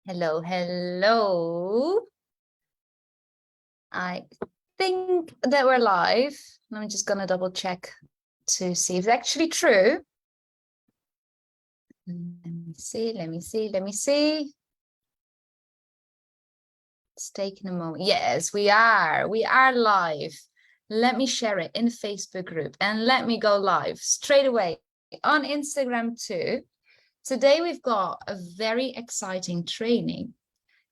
Hello, hello. I think that we're live. I'm just gonna double check to see if it's actually true. Let me see. It's taking a moment. Yes, we are. We are live. Let me share it in the Facebook group and let me go live straight away on Instagram too. Today we've got a very exciting training.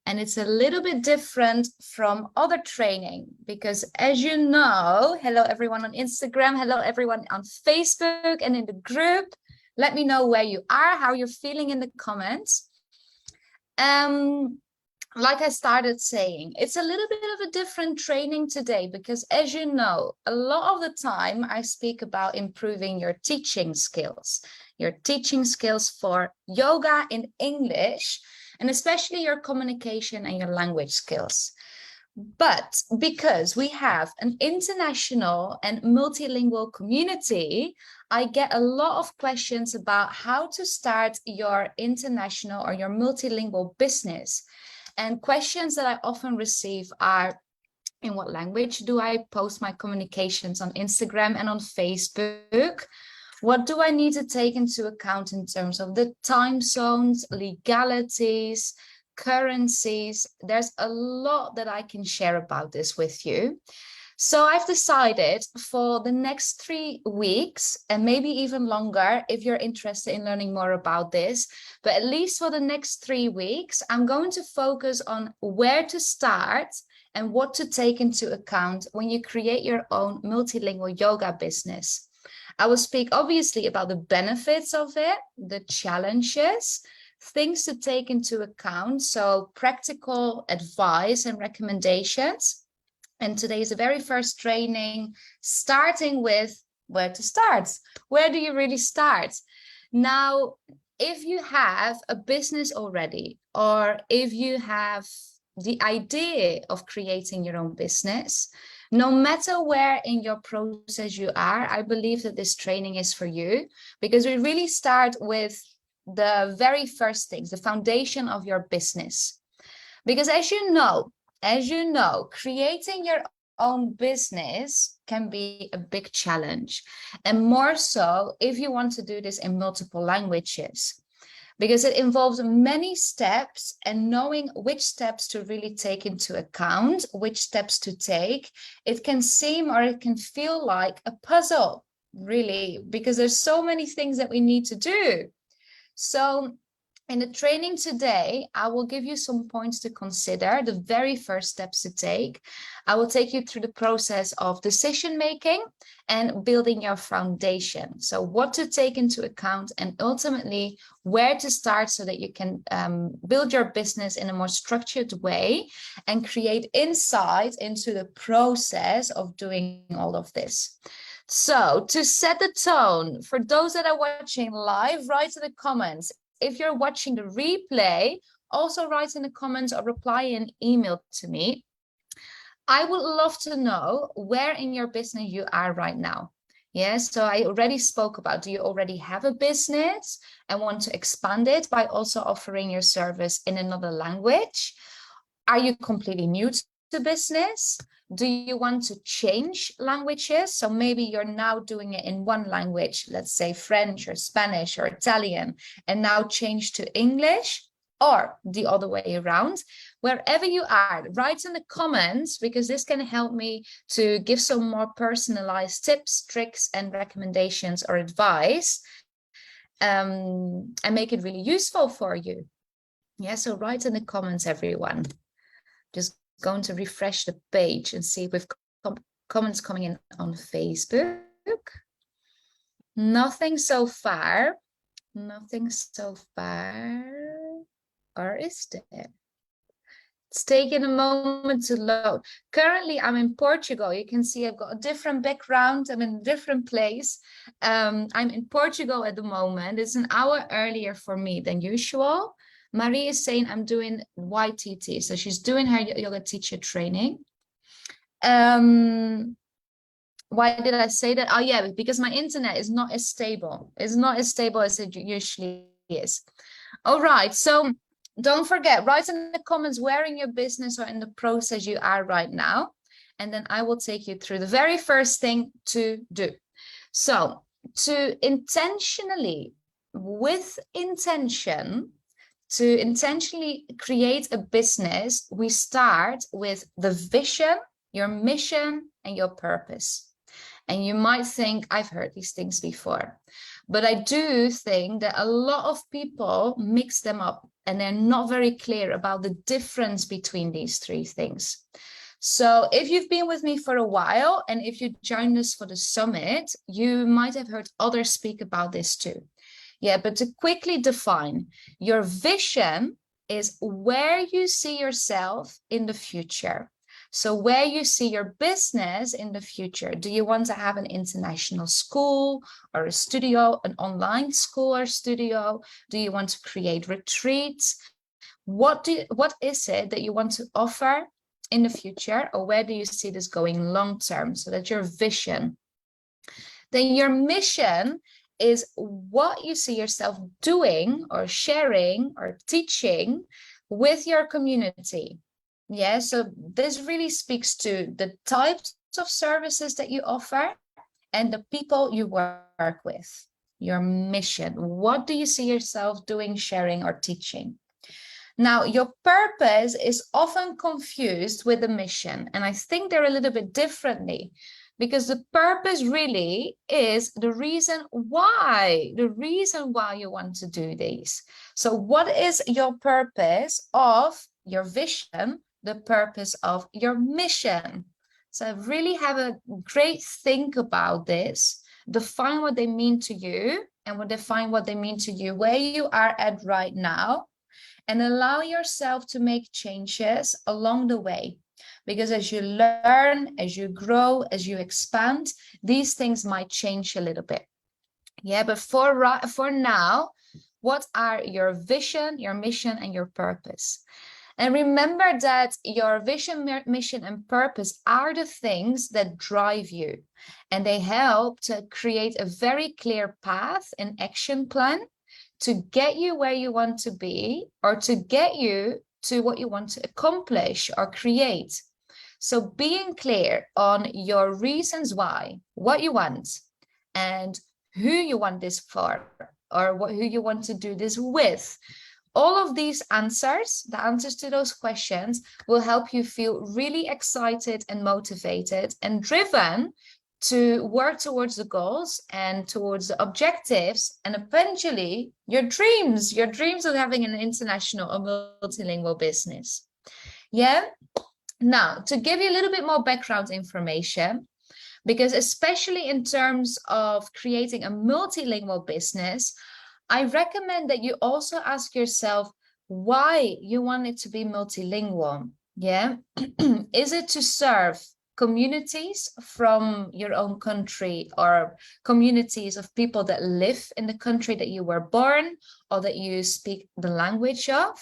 And it's a little bit different from other training because, as you know, hello everyone on Instagram, hello everyone on Facebook and in the group. Let me know where you are, how you're feeling in the comments. Like I started saying, it's a little bit of a different training today because, as you know, a lot of the time I speak about improving your teaching skills for yoga in English, and especially your communication and your language skills. But because we have an international and multilingual community, I get a lot of questions about how to start your international or your multilingual business. And questions that I often receive are, in what language do I post my communications on Instagram and on Facebook? What do I need to take into account in terms of the time zones, legalities, currencies? There's a lot that I can share about this with you. So I've decided for the next 3 weeks, and maybe even longer if you're interested in learning more about this, but at least for the next 3 weeks, I'm going to focus on where to start and what to take into account when you create your own multilingual yoga business. I will speak obviously about the benefits of it, the challenges, things to take into account, so practical advice and recommendations. And today is the very first training, starting with where to start. Where do you really start? Now, if you have a business already, or if you have the idea of creating your own business, no matter where in your process you are, I believe that this training is for you, because we really start with the very first things, the foundation of your business. Because as you know, creating your own business can be a big challenge, and more so if you want to do this in multiple languages, because it involves many steps, and knowing which steps to really take into account, which steps to take, it can seem or it can feel like a puzzle, really, because there's so many things that we need to do. So in the training today, I will give you some points to consider, the very first steps to take. I will take you through the process of decision making and building your foundation. So what to take into account and ultimately where to start so that you can build your business in a more structured way and create insight into the process of doing all of this. So to set the tone, for those that are watching live, write in the comments. If you're watching the replay, also write in the comments or reply an email to me. I would love to know where in your business you are right now. Yes, so I already spoke about, do you already have a business and want to expand it by also offering your service in another language? Are you completely new to business? Do you want to change languages? So maybe you're now doing it in one language, let's say French or Spanish or Italian, and now change to English, or the other way around. Wherever you are, write in the comments, because this can help me to give some more personalized tips, tricks, and recommendations or advice, and make it really useful for you. Yeah, so write in the comments, everyone. Just going to refresh the page and see if we've comments coming in on Facebook. Nothing so far. Or is there? It's taking a moment to load. Currently, I'm in Portugal. You can see I've got a different background. I'm in a different place. I'm in Portugal at the moment. It's an hour earlier for me than usual. Marie is saying I'm doing YTT. So she's doing her yoga teacher training. Why did I say that? Oh, yeah, because my internet is not as stable. It's not as stable as it usually is. All right. So Don't forget, write in the comments where in your business or in the process you are right now. And then I will take you through the very first thing to do. So to intentionally, with intention, to intentionally create a business, we start with the vision, your mission, and your purpose. And you might think, I've heard these things before, but I do think that a lot of people mix them up and they're not very clear about the difference between these three things. So if you've been with me for a while, and if you joined us for the summit, you might have heard others speak about this too. Yeah, but to quickly define, your vision is where you see yourself in the future. So where you see your business in the future. Do you want to have an international school or a studio, an online school or studio? Do you want to create retreats? What is it that you want to offer in the future, or where do you see this going long term? So that's your vision. Then your mission is what you see yourself doing or sharing or teaching with your community. Yeah, so this really speaks to the types of services that you offer and the people you work with. Your mission. What do you see yourself doing, sharing, or teaching? Now, your purpose is often confused with the mission, and I think they're a little bit differently, because the purpose really is the reason why you want to do these. So what is your purpose of your vision, the purpose of your mission? So really have a great think about this, define what they mean to you, and define what they mean to you where you are at right now, and allow yourself to make changes along the way. Because as you learn, as you grow, as you expand, these things might change a little bit. Yeah, but for now, what are your vision, your mission, and your purpose? And remember that your vision, mission, and purpose are the things that drive you. And they help to create a very clear path and action plan to get you where you want to be, or to get you to what you want to accomplish or create. So being clear on your reasons why, what you want, and who you want this for, or who you want to do this with. All of these answers, the answers to those questions, will help you feel really excited and motivated and driven to work towards the goals and towards the objectives, and eventually your dreams of having an international or multilingual business. Yeah. Now, to give you a little bit more background information, because especially in terms of creating a multilingual business, I recommend that you also ask yourself why you want it to be multilingual. Yeah. Is it to serve communities from your own country, or communities of people that live in the country that you were born or that you speak the language of?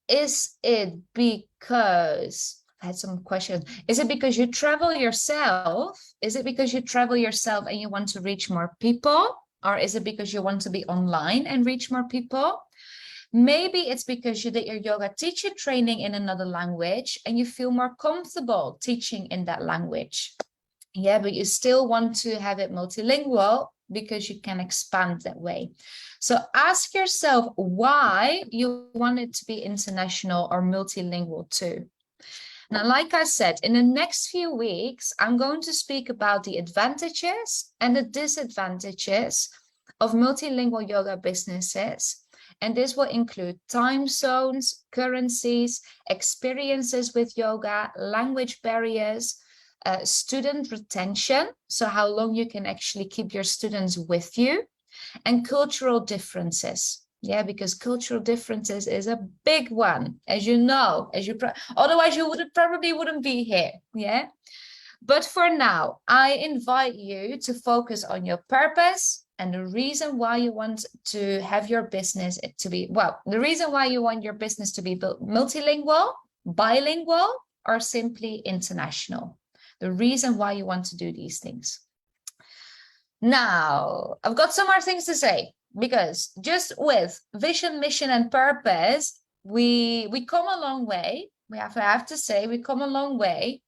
Is it because, I had some questions. Is it because you travel yourself? Is it because you travel yourself and you want to reach more people? Or is it because you want to be online and reach more people? Maybe it's because you did your yoga teacher training in another language and you feel more comfortable teaching in that language. Yeah, but you still want to have it multilingual because you can expand that way. So ask yourself why you want it to be international or multilingual too. Now, like I said, in the next few weeks, I'm going to speak about the advantages and the disadvantages of multilingual yoga businesses. And this will include time zones, currencies, experiences with yoga, language barriers, student retention, so how long you can actually keep your students with you, and cultural differences. Yeah, because cultural differences is a big one, as you know, otherwise you probably wouldn't be here. Yeah. But for now, I invite you to focus on your purpose and the reason why you want to have your business to be, the reason why you want your business to be multilingual, bilingual, or simply international. The reason why you want to do these things. Now, I've got some more things to say. because just with vision, mission, and purpose, we come a long way. I have to say, we come a long way.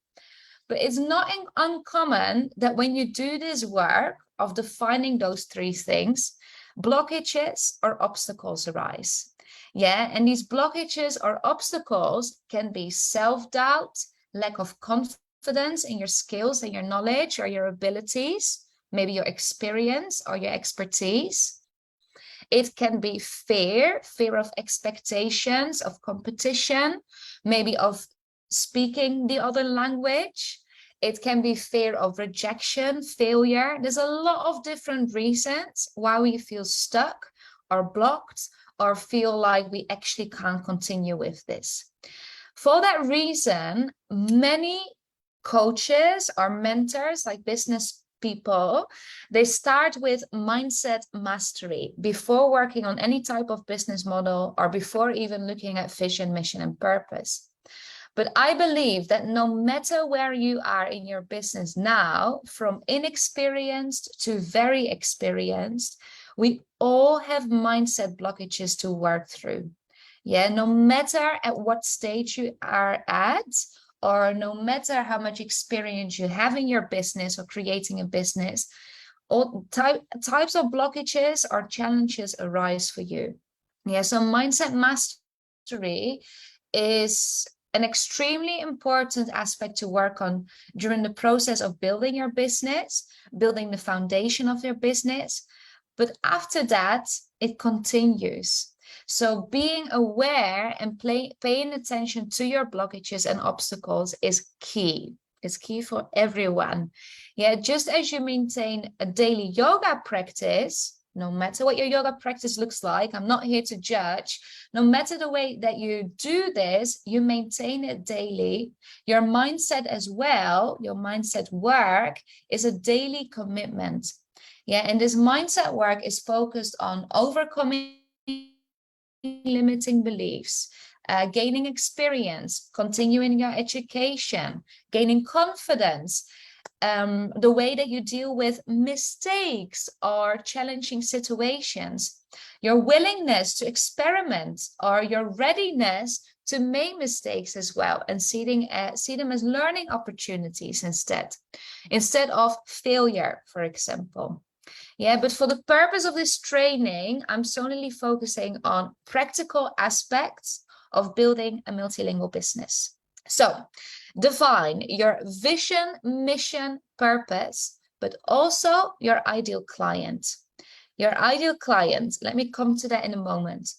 But it's not uncommon that when you do this work of defining those three things, blockages or obstacles arise. Yeah, and these blockages or obstacles can be self-doubt, lack of confidence in your skills and your knowledge or your abilities, maybe your experience or your expertise. It can be fear of expectations, of competition, maybe of speaking the other language. It can be fear of rejection, failure. There's a lot of different reasons why we feel stuck or blocked or feel like we actually can't continue with this. For that reason, many coaches or mentors, like business people, they start with mindset mastery before working on any type of business model or before even looking at vision, mission, and purpose. But I believe that no matter where you are in your business now, from inexperienced to very experienced, we all have mindset blockages to work through. Yeah, no matter at what stage you are at, or no matter how much experience you have in your business or creating a business, all types of blockages or challenges arise for you. Yeah, so mindset mastery is an extremely important aspect to work on during the process of building your business, building the foundation of your business. But after that, it continues. So being aware and paying attention to your blockages and obstacles is key. It's key for everyone. Yeah, just as you maintain a daily yoga practice, no matter what your yoga practice looks like, I'm not here to judge. No matter the way that you do this, you maintain it daily. Your mindset as well, your mindset work is a daily commitment. Yeah, and this mindset work is focused on overcoming limiting beliefs, gaining experience, continuing your education, gaining confidence, the way that you deal with mistakes or challenging situations, your willingness to experiment or your readiness to make mistakes as well, and see them as learning opportunities instead of failure, for example. Yeah, but for the purpose of this training, I'm solely focusing on practical aspects of building a multilingual business. So define your vision, mission, purpose, but also your ideal client. Your ideal client, let me come to that in a moment.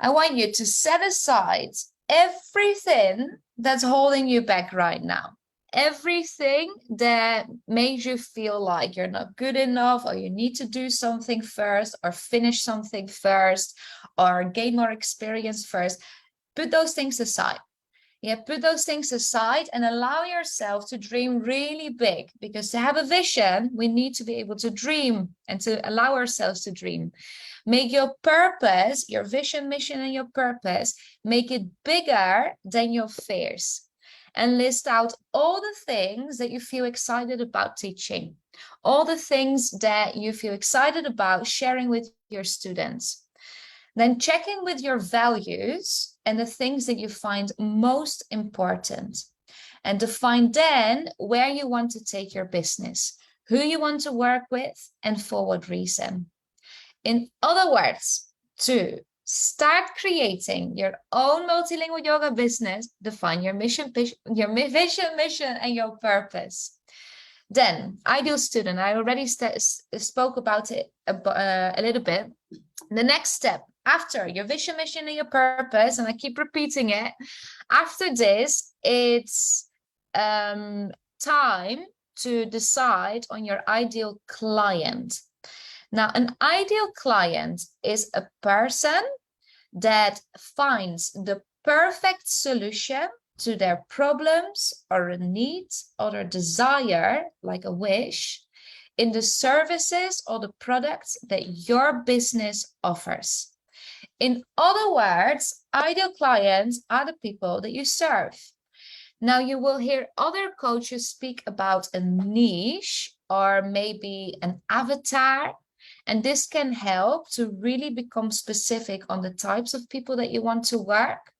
I want you to set aside everything that's holding you back right now. Everything that makes you feel like you're not good enough, or you need to do something first, or finish something first, or gain more experience first. Put those things aside. Yeah, put those things aside and allow yourself to dream really big, because to have a vision, we need to be able to dream and to allow ourselves to dream. Make your purpose, your vision, mission, and your purpose, make it bigger than your fears. And list out all the things that you feel excited about teaching, all the things that you feel excited about sharing with your students. Then check in with your values and the things that you find most important. And define then where you want to take your business, who you want to work with, and for what reason. In other words, to start creating your own multilingual yoga business, define your vision, mission, and your purpose. Then, ideal student, I already spoke about it a little bit. The next step, after your vision, mission, and your purpose, and I keep repeating it, after this, it's time to decide on your ideal client. Now, an ideal client is a person that finds the perfect solution to their problems or a need or a desire, like a wish, in the services or the products that your business offers. In other words, ideal clients are the people that you serve. Now, you will hear other coaches speak about a niche or maybe an avatar. And this can help to really become specific on the types of people that you want to work.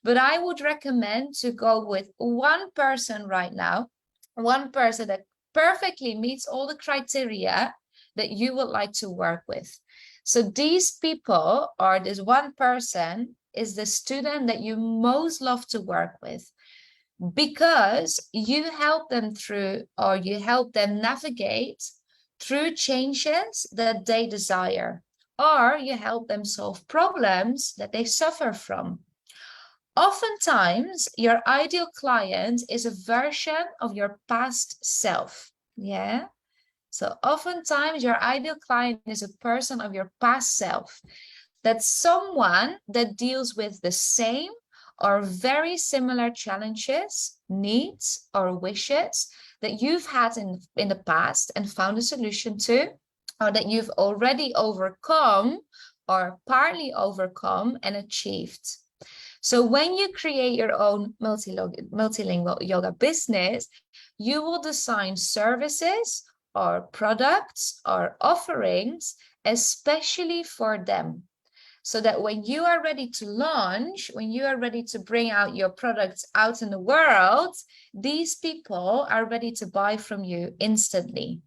But I would recommend to go with one person right now, one person that perfectly meets all the criteria that you would like to work with. So these people, or this one person, is the student that you most love to work with, because you help them through, or you help them navigate through changes that they desire, or you help them solve problems that they suffer from. Oftentimes, your ideal client is a version of your past self. Yeah. So oftentimes your ideal client is a person of your past self. That's someone that deals with the same or very similar challenges, needs, or wishes that you've had in the past and found a solution to, or that you've already overcome or partly overcome and achieved. So when you create your own multilingual yoga business, you will design services or products or offerings especially for them, so that when you are ready to launch, when you are ready to bring out your products out in the world, these people are ready to buy from you instantly.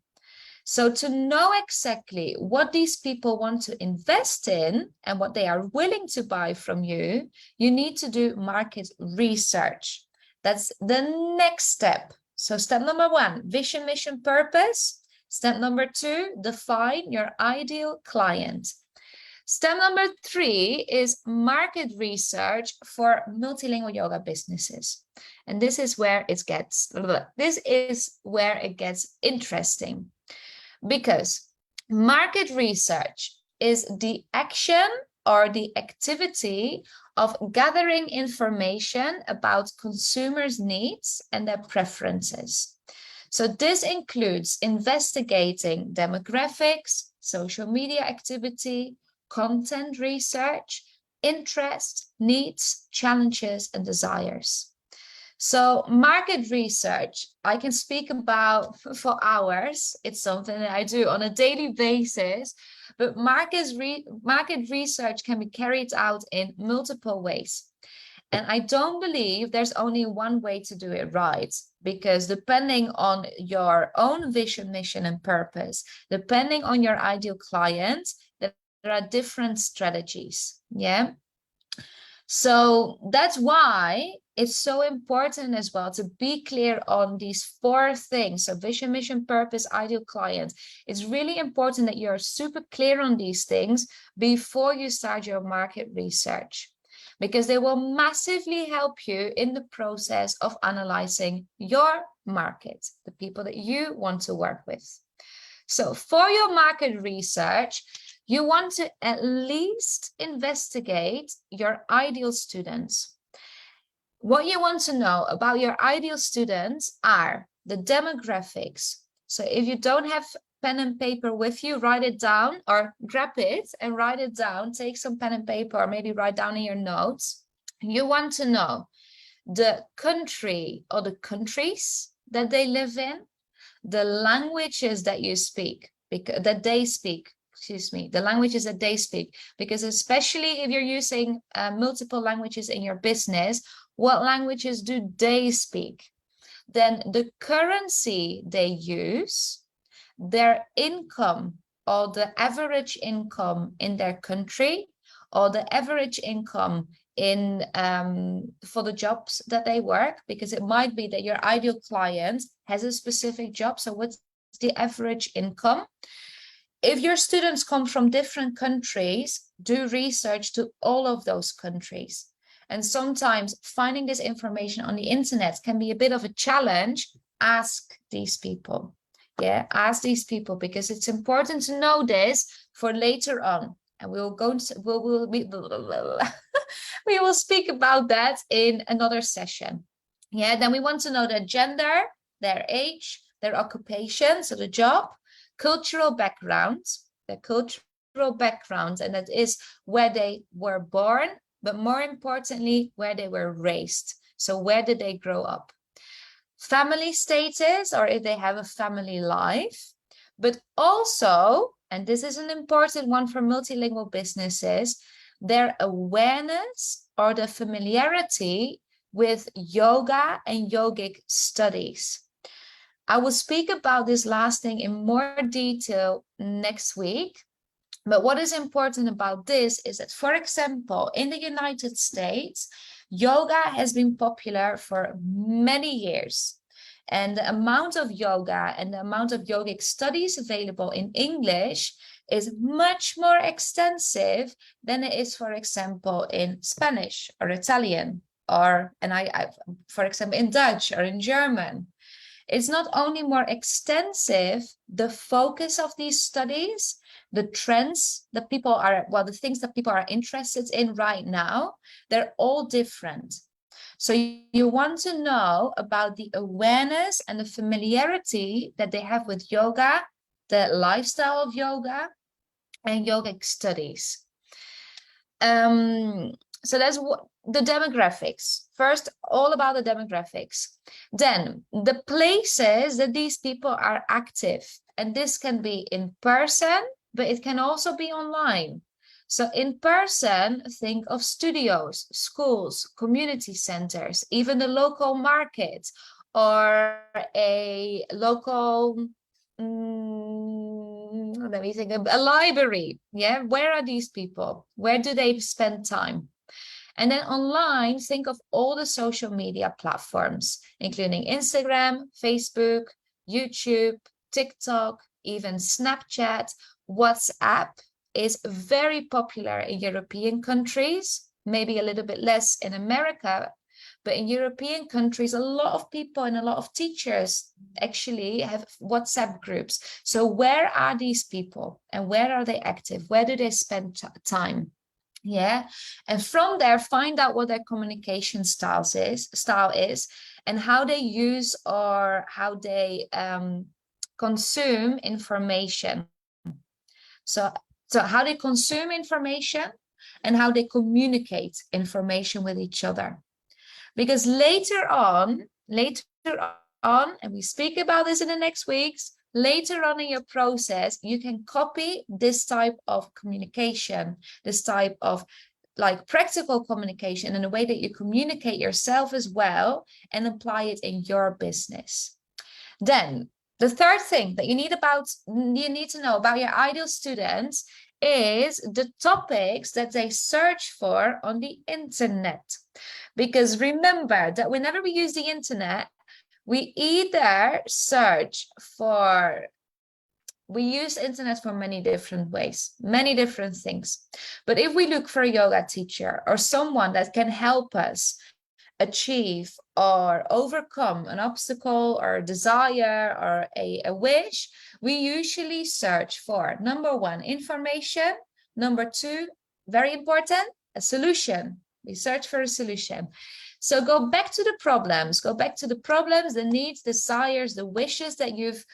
So to know exactly what these people want to invest in and what they are willing to buy from you, you need to do market research. That's the next step. So step number 1, vision, mission, purpose. Step number 2, define your ideal client. Step number 3 is market research for multilingual yoga businesses. And this is where it gets interesting, because market research is the action or the activity of gathering information about consumers' needs and their preferences. So this includes investigating demographics, social media activity, content research, interest, needs, challenges, and desires. So market research, I can speak about for hours. It's something that I do on a daily basis, but market research can be carried out in multiple ways. And I don't believe there's only one way to do it right, because depending on your own vision, mission, and purpose, depending on your ideal client, there are different strategies. Yeah. So that's why it's so important as well to be clear on these 4 things. So vision, mission, purpose, ideal client. It's really important that you're super clear on these things before you start your market research, because they will massively help you in the process of analyzing your market, the people that you want to work with. So for your market research, you want to at least investigate your ideal students. What you want to know about your ideal students are the demographics. So if you don't have pen and paper with you, write it down, or grab it and write it down. Take some pen and paper, or maybe write down in your notes. You want to know the country or the countries that they live in, the languages that you speak, that they speak, the languages that they speak, because especially if you're using multiple languages in your business, what languages do they speak? Then the currency they use, their income, or the average income in their country, or the average income in for the jobs that they work, because it might be that your ideal client has a specific job. So what's the average income? If your students come from different countries, do research to all of those countries. And sometimes finding this information on the internet can be a bit of a challenge. Ask these people. Yeah, ask these people, because it's important to know this for later on. And we will speak about that in another session. Yeah, then we want to know their gender, their age, their occupation, so the job, cultural background, and that is where they were born, but more importantly, where they were raised. So where did they grow up? Family status, or if they have a family life, but also and this is an important one for multilingual businesses, their awareness or the familiarity with yoga and yogic studies. I will speak about this last thing in more detail next week. But what is important about this is that, for example, in the United States, yoga has been popular for many years. And the amount of yoga and the amount of yogic studies available in English is much more extensive than it is, for example, in Spanish or Italian, or, for example, in Dutch or in German. It's not only more extensive, the focus of these studies, the trends that people are, well, the things that people are interested in right now, they're all different. So you want to know about the awareness and the familiarity that they have with yoga, the lifestyle of yoga, and yogic studies. So that's what the demographics. First, all about the demographics. Then the places that these people are active. And this can be in person, but it can also be online. So in person, think of studios, schools, community centers, even the local market or a local, let me think, a library. Yeah, where are these people? Where do they spend time? And then online, think of all the social media platforms, including Instagram, Facebook, YouTube, TikTok, even Snapchat, WhatsApp is very popular in European countries, maybe a little bit less in America, but in European countries, a lot of people and a lot of teachers actually have WhatsApp groups. So where are these people and where are they active? Where do they spend time? Yeah, and from there find out what their communication style is and how they use or how they consume information. So how they consume information and how they communicate information with each other. Because later on, and we speak about this in the next weeks, later on in your process, you can copy this type of communication, this type of like practical communication in a way that you communicate yourself as well and apply it in your business. Then the third thing that you need to know about your ideal students is the topics that they search for on the internet. Because remember that whenever we use the internet, we either we use internet for many different ways, many different things. But if we look for a yoga teacher or someone that can help us achieve or overcome an obstacle or a desire or a wish, we usually search for, number one, information. Number two, very important, a solution. We search for a solution. So go back to the problems, the needs, desires, the wishes that you've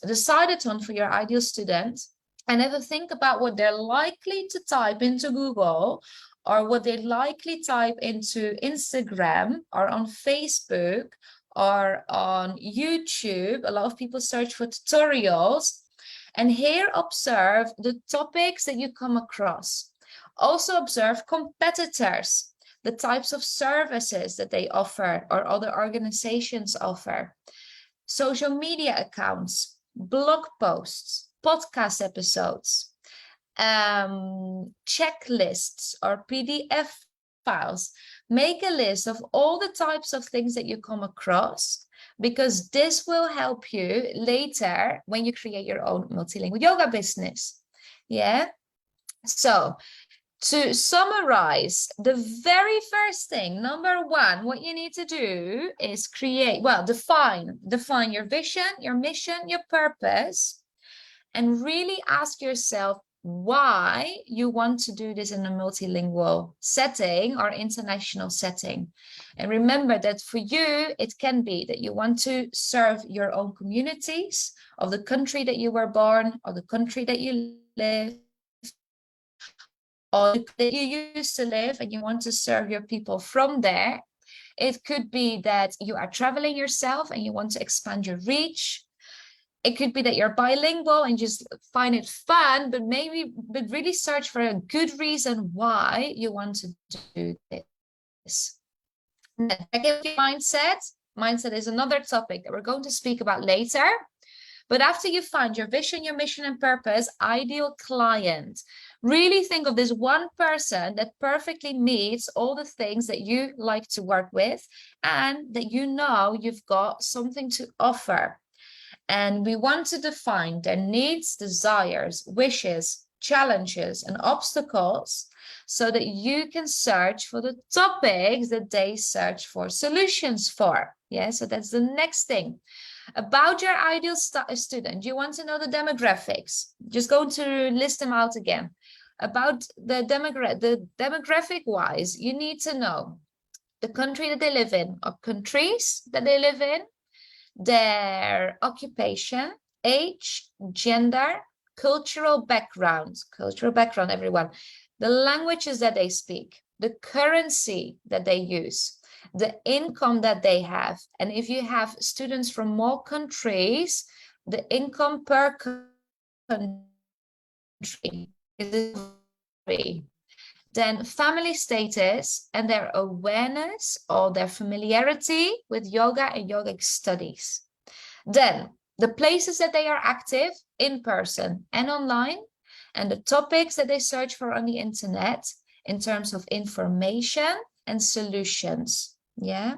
decided on for your ideal student, and have a think about what they're likely to type into Google or what they likely type into Instagram or on Facebook or on YouTube. A lot of people search for tutorials, and here observe the topics that you come across. Also observe competitors, the types of services that they offer or other organizations offer, social media accounts, blog posts, podcast episodes, checklists or PDF files. Make a list of all the types of things that you come across, because this will help you later when you create your own multilingual yoga business. Yeah. So to summarize, the very first thing, number one, what you need to do is define your vision, your mission, your purpose, and really ask yourself why you want to do this in a multilingual setting or international setting. And remember that for you, it can be that you want to serve your own communities of the country that you were born or the country that you live, or that you used to live, and you want to serve your people from there. It could be that you are traveling yourself and you want to expand your reach. It could be that you're bilingual and just find it fun, but really search for a good reason why you want to do this. Mindset. Mindset is another topic that we're going to speak about later. But after you find your vision, your mission and purpose, ideal client, really think of this one person that perfectly meets all the things that you like to work with and that you know you've got something to offer. And we want to define their needs, desires, wishes, challenges, and obstacles so that you can search for the topics that they search for solutions for. Yeah, so that's the next thing. About your ideal student, you want to know the demographics. Just going to list them out again. About the demographic wise, you need to know the country that they live in, or countries that they live in, their occupation, age, gender, cultural background, everyone, the languages that they speak, the currency that they use, the income that they have. And if you have students from more countries, the income per country is free. Then family status and their awareness or their familiarity with yoga and yogic studies. Then the places that they are active in person and online, and the topics that they search for on the internet in terms of information and solutions. Yeah,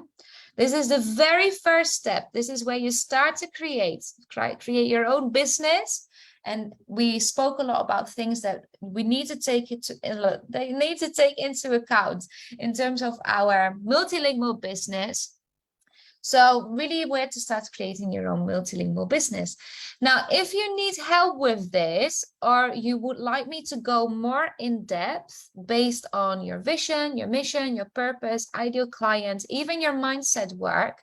this is the very first step. This is where you start to create your own business. And we spoke a lot about things that we need to take into account in terms of our multilingual business. So really where to start creating your own multilingual business. Now, if you need help with this, or you would like me to go more in depth based on your vision, your mission, your purpose, ideal client, even your mindset work,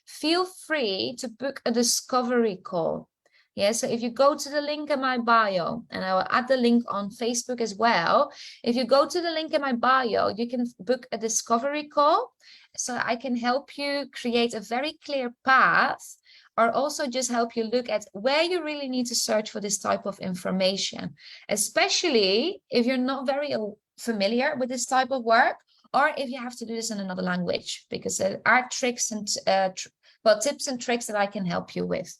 feel free to book a discovery call. Yeah, so if you go to the link in my bio, and I will add the link on Facebook as well. If you go to the link in my bio, you can book a discovery call. So I can help you create a very clear path, or also just help you look at where you really need to search for this type of information, especially if you're not very familiar with this type of work, or if you have to do this in another language, because there are tricks and tips and tricks that I can help you with.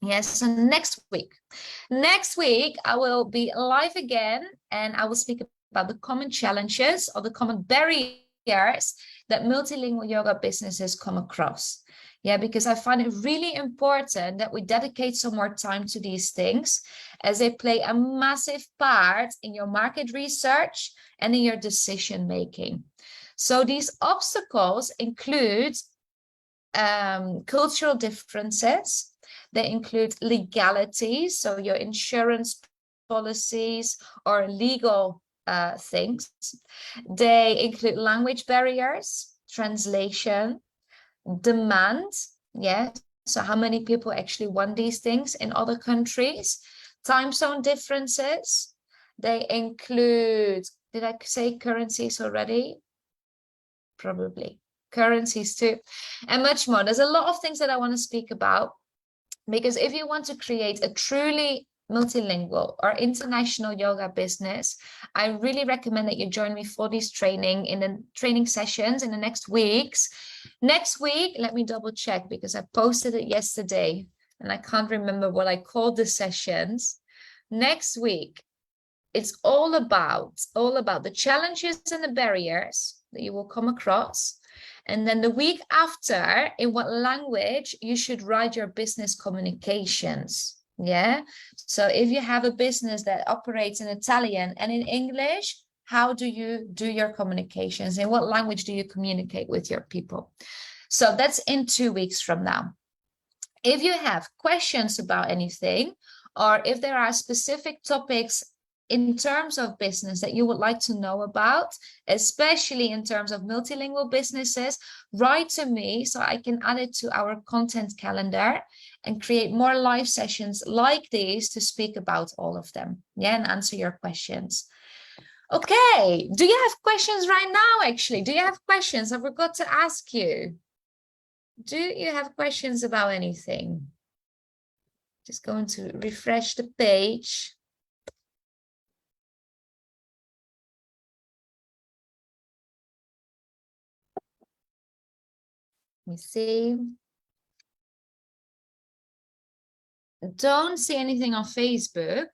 Yes, so next week I will be live again, and I will speak about the common challenges or the common barriers that multilingual yoga businesses come across. Yeah, because I find it really important that we dedicate some more time to these things, as they play a massive part in your market research and in your decision making. So these obstacles include cultural differences. They include legalities, so your insurance policies or legal things. They include language barriers, translation, demand. Yeah, so how many people actually want these things in other countries? Time zone differences. They include, did I say currencies already? Probably. Currencies too, and much more. There's a lot of things that I want to speak about, because if you want to create a truly multilingual or international yoga business, I really recommend that you join me for these training sessions in the next weeks. Next week, let me double check, because I posted it yesterday and I can't remember what I called the sessions. Next week, it's all about the challenges and the barriers that you will come across. And then the week after, in what language you should write your business communications. Yeah. So if you have a business that operates in Italian and in English, how do you do your communications? In what language do you communicate with your people? So that's in 2 weeks from now. If you have questions about anything, or if there are specific topics in terms of business that you would like to know about, especially in terms of multilingual businesses, write to me so I can add it to our content calendar and create more live sessions like these to speak about all of them. Yeah, and answer your questions. Okay, do you have questions right now, actually? Do you have questions? I forgot to ask you. Do you have questions about anything? Just going to refresh the page. Let me see. Don't see anything on Facebook.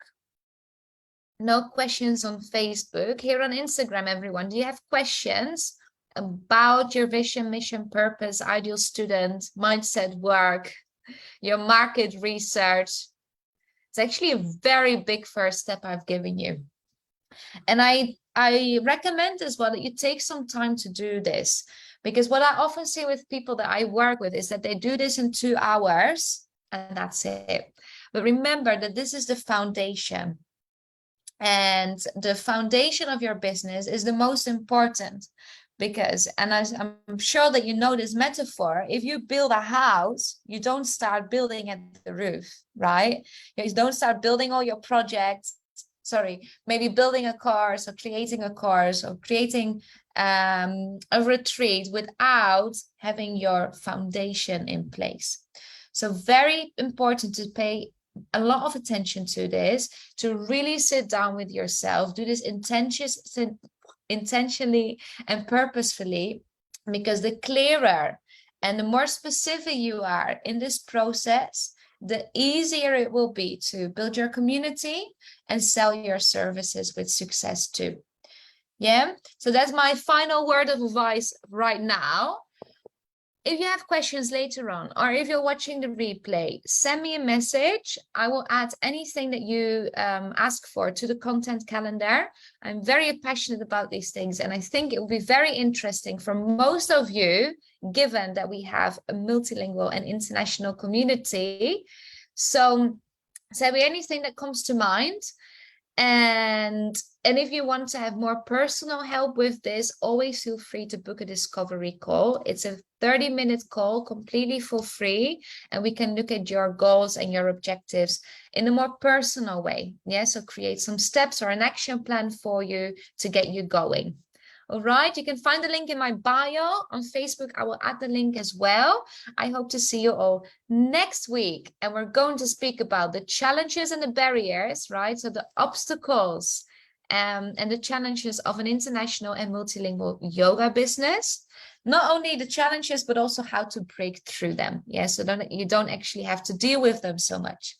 No questions on Facebook. Here on Instagram, everyone, do you have questions about your vision, mission, purpose, ideal student, mindset, work, your market research? It's actually a very big first step I've given you. And I recommend as well that you take some time to do this, because what I often see with people that I work with is that they do this in 2 hours and that's it. But remember that this is the foundation. And the foundation of your business is the most important, because, and as I'm sure that you know this metaphor, if you build a house, you don't start building at the roof, right? You don't start building all your projects, maybe building a course or creating a course or creating a retreat without having your foundation in place. So very important to pay a lot of attention to this, to really sit down with yourself, do this intentionally and purposefully, because the clearer and the more specific you are in this process, the easier it will be to build your community and sell your services with success too. Yeah, so that's my final word of advice right now. If you have questions later on, or if you're watching the replay, send me a message. I will add anything that you ask for to the content calendar. I'm very passionate about these things, and I think it will be very interesting for most of you, given that we have a multilingual and international community. So send me anything that comes to mind. And if you want to have more personal help with this, always feel free to book a discovery call. It's a 30-minute call, completely for free, and we can look at your goals and your objectives in a more personal way. Yeah, so create some steps or an action plan for you to get you going. All right, you can find the link in my bio on Facebook. I will add the link as well. I hope to see you all next week. And we're going to speak about the challenges and the barriers, right? So the obstacles and the challenges of an international and multilingual yoga business. Not only the challenges, but also how to break through them. Yeah, so you don't actually have to deal with them so much.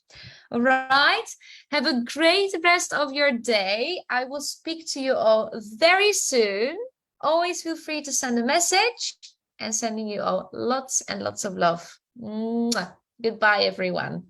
All right, have a great rest of your day. I will speak to you all very soon. Always feel free to send a message, and sending you all lots and lots of love. Mwah. Goodbye, everyone.